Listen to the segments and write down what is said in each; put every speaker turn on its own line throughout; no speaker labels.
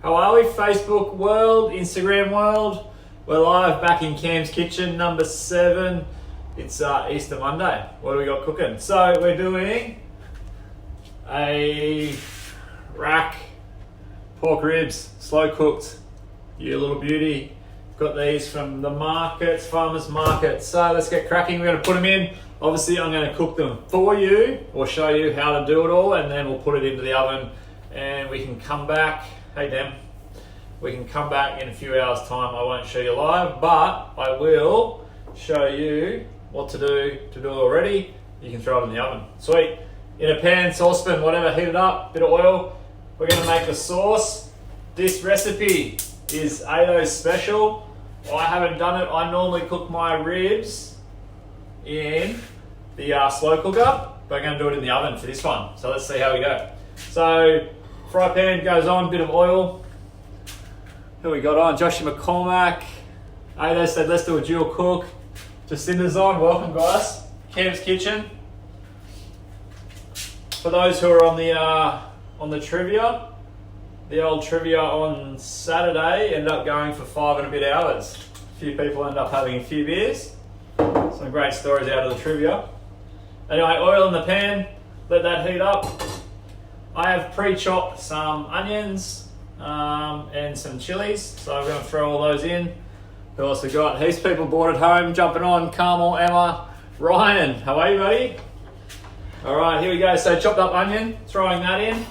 How are we? Facebook world, Instagram world. We're live back in Cam's kitchen, number 7. It's Easter Monday. What do we got cooking? So we're doing a rack pork ribs, slow cooked. You little beauty. Got these from the markets, farmers market. So let's get cracking. We're going to put them in. Obviously, I'm going to cook them for you or show you how to do it all, and then we'll put it into the oven and we can come back. Hey, Dem. We can come back in a few hours' time. I won't show you live, but I will show you what to do it already. You can throw it in the oven. Sweet. In a pan, saucepan, whatever, heat it up, bit of oil. We're going to make the sauce. This recipe is Ato's special. I haven't done it. I normally cook my ribs in the slow cooker, but I'm going to do it in the oven for this one. So let's see how we go. So fry pan goes on, bit of oil. Who we got on? Joshua McCormack. Ato said let's do a dual cook. Jacinda's on. Welcome, guys. Cam's Kitchen. For those who are on the trivia, the old trivia on Saturday ended up going for 5 and a bit hours. A few people ended up having a few beers. Some great stories out of the trivia. Anyway, oil in the pan. Let that heat up. I have pre-chopped some onions and some chilies, so I'm going to throw all those in. Who else we got? Heaps of people bored at home, jumping on. Carmel, Emma, Ryan. How are you, buddy? All right, here we go. So chopped up onion, throwing that in.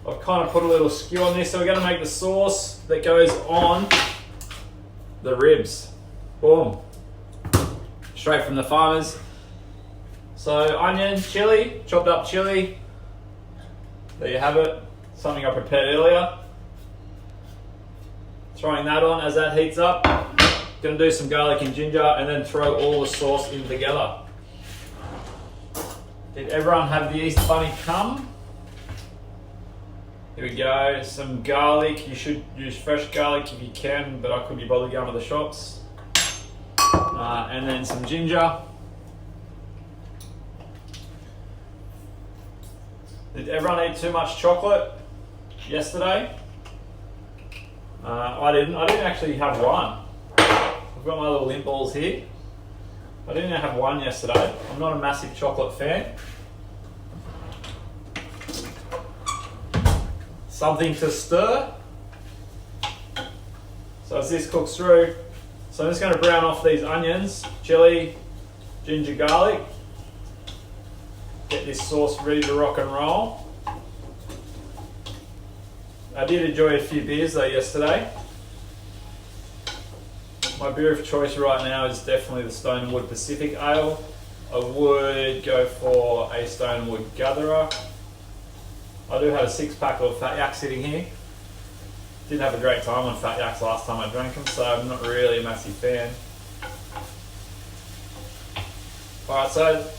I've kind of put a little skew on this, so we're going to make the sauce that goes on the ribs. Boom. Straight from the farmers. So onion, chili, chopped up chili. There you have it. Something I prepared earlier. Throwing that on as that heats up. Gonna do some garlic and ginger and then throw all the sauce in together. Did everyone have the Easter Bunny come? Here we go. Some garlic. You should use fresh garlic if you can, but I couldn't be bothered going to the shops. And then some ginger. Did everyone eat too much chocolate yesterday? I didn't. I didn't actually have one. I've got my little lint balls here. I didn't have one yesterday. I'm not a massive chocolate fan. Something to stir. So as this cooks through, so I'm just going to brown off these onions, chili, ginger, garlic. Get this sauce ready to rock and roll. I did enjoy a few beers though yesterday. My beer of choice right now is definitely the Stonewood Pacific Ale. I would go for a Stonewood Gatherer. I do have a 6-pack of Fat Yak sitting here. Didn't have a great time on Fat Yaks last time I drank them, so I'm not really a massive fan. Alright, so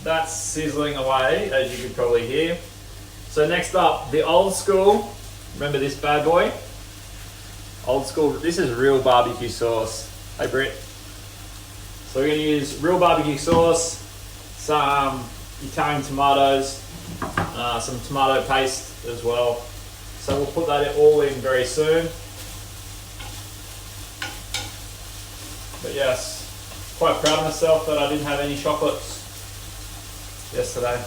that's sizzling away, as you could probably hear. So next up, the old school. Remember this bad boy? Old school. This is real barbecue sauce. Hey, Britt. So we're going to use real barbecue sauce, some Italian tomatoes, some tomato paste as well. So we'll put that all in very soon. But yes, quite proud of myself that I didn't have any chocolates yesterday.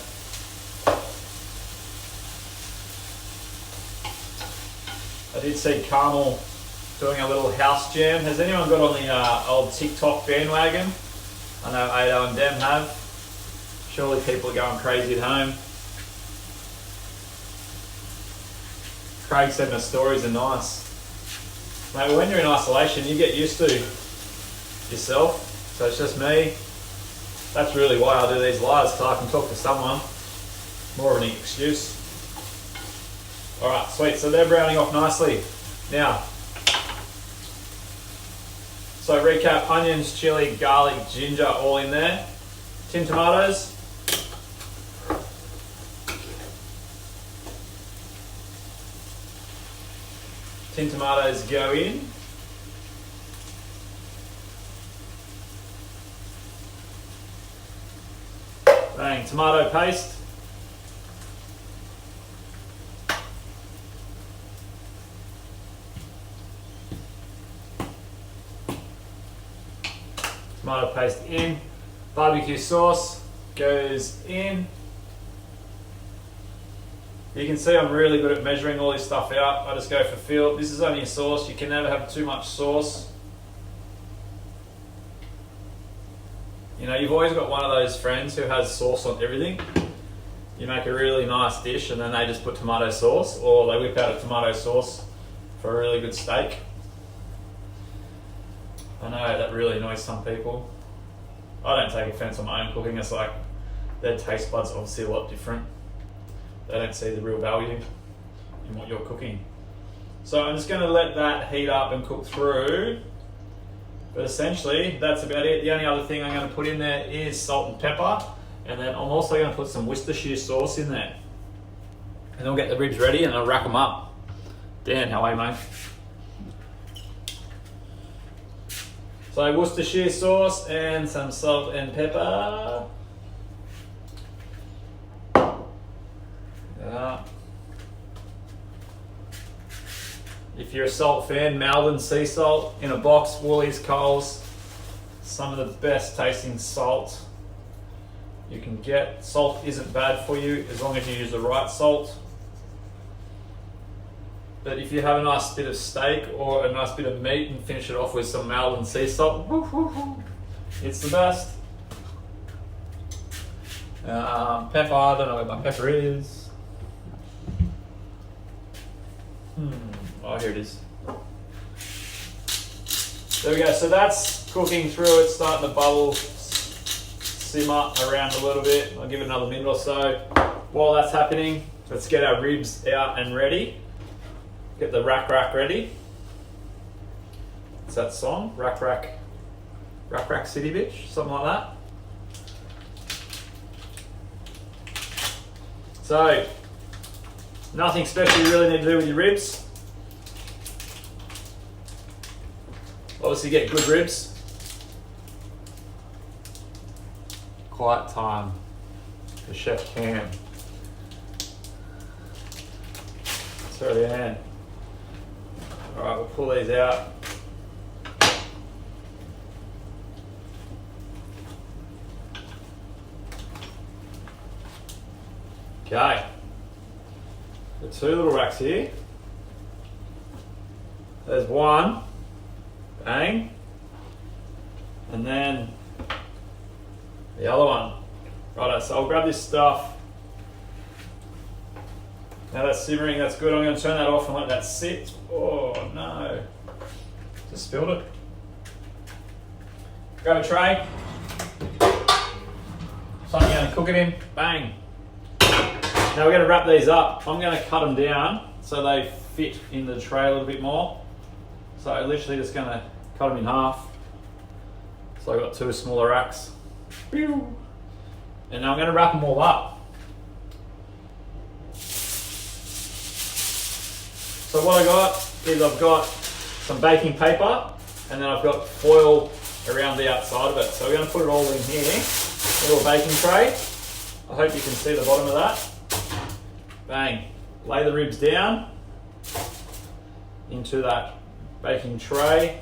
I did see Carmel doing a little house jam. Has anyone got on the old TikTok bandwagon? I know Ado and Dem have. Surely people are going crazy at home. Craig said my stories are nice. Mate, when you're in isolation, you get used to yourself. So it's just me. That's really why I do these lives, so I can talk to someone. More of an excuse. Alright, sweet. So they're browning off nicely. Now, so recap, onions, chili, garlic, ginger, all in there. Tin tomatoes. Tin tomatoes go in. Bang, tomato paste. Tomato paste in. Barbecue sauce goes in. You can see I'm really good at measuring all this stuff out. I just go for feel. This is only a sauce. You can never have too much sauce. You know, you've always got one of those friends who has sauce on everything. You make a really nice dish and then they just put tomato sauce, or they whip out a tomato sauce for a really good steak. I know that really annoys some people. I don't take offense on my own cooking. It's like their taste buds are obviously a lot different. They don't see the real value in what you're cooking. So I'm just going to let that heat up and cook through. But essentially, that's about it. The only other thing I'm going to put in there is salt and pepper. And then I'm also going to put some Worcestershire sauce in there. And then we'll get the ribs ready and I'll rack them up. Dan, how are you, mate? So Worcestershire sauce and some salt and pepper. If you're a salt fan, Maldon sea salt in a box, Woolies, Coles, some of the best tasting salt you can get. Salt isn't bad for you as long as you use the right salt. But if you have a nice bit of steak or a nice bit of meat and finish it off with some Maldon sea salt, it's the best. Pepper, I don't know where my pepper is. Oh, here it is. There we go. So that's cooking through. It's starting to bubble, simmer around a little bit. I'll give it another minute or so. While that's happening, let's get our ribs out and ready. Get the rack ready. What's that song? Rack City Bitch, something like that. So, nothing special you really need to do with your ribs. Obviously get good ribs. Quiet time for Chef Cam. Sorry, Anne. Alright, we'll pull these out. Okay. The two little racks here. There's one. Bang. And then the other one. Righto, so I'll grab this stuff. Now that's simmering, that's good. I'm going to turn that off and let that sit. Oh no. Just spilled it. Grab a tray. Something I'm going to cook it in. Bang. Now we're going to wrap these up. I'm going to cut them down so they fit in the tray a little bit more. So I'm literally just going to cut them in half. So I've got two smaller racks. And now I'm going to wrap them all up. So what I got is I've got some baking paper and then I've got foil around the outside of it. So we're going to put it all in here, a little baking tray. I hope you can see the bottom of that. Bang. Lay the ribs down into that baking tray.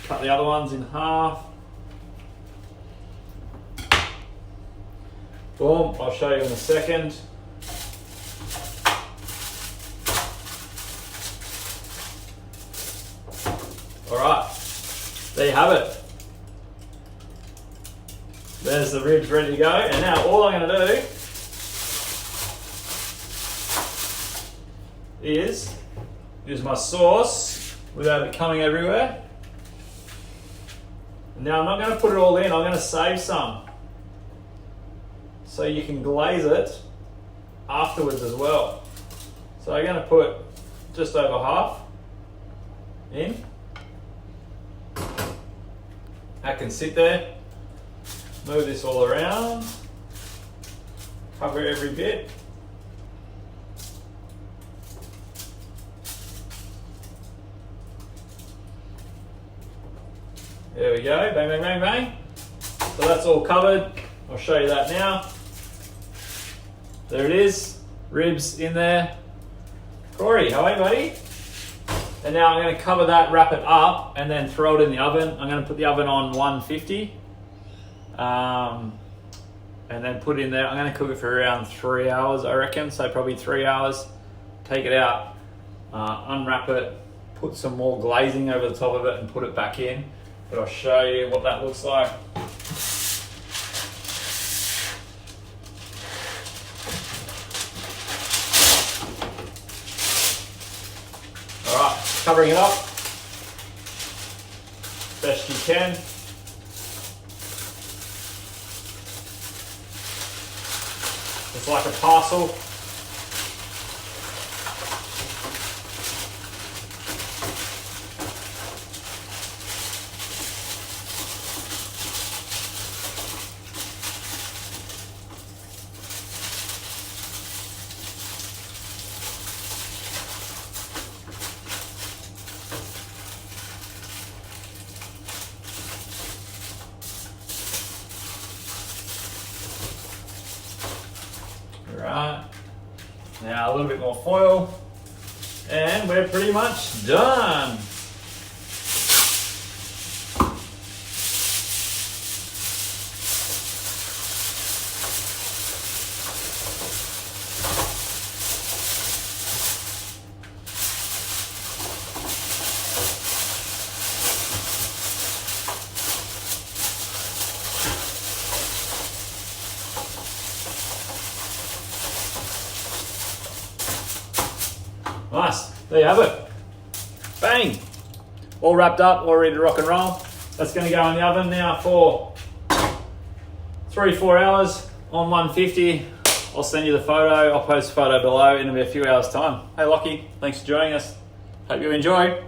Cut the other ones in half. Boom, I'll show you in a second. All right, there you have it. There's the ribs ready to go. And now all I'm going to do is use my sauce without it coming everywhere. Now I'm not going to put it all in, I'm going to save some. So you can glaze it afterwards as well. So I'm going to put just over half in. That can sit there. Move this all around. Cover every bit. There we go, bang, bang, bang, bang. So that's all covered. I'll show you that now. There it is, ribs in there. Corey, how are you, buddy? And now I'm going to cover that, wrap it up, and then throw it in the oven. I'm going to put the oven on 150 And then put it in there. I'm going to cook it for around 3 hours, I reckon. So probably 3 hours. Take it out, unwrap it, put some more glazing over the top of it and put it back in. But I'll show you what that looks like. Alright, covering it up best you can. It's like a parcel. Right, now a little bit more foil and we're pretty much done. Nice, there you have it. Bang! All wrapped up, all ready to rock and roll. That's going to go in the oven now for 3-4 hours on 150. I'll send you the photo. I'll post a photo below in a few hours' time. Hey Lockie, thanks for joining us. Hope you enjoy.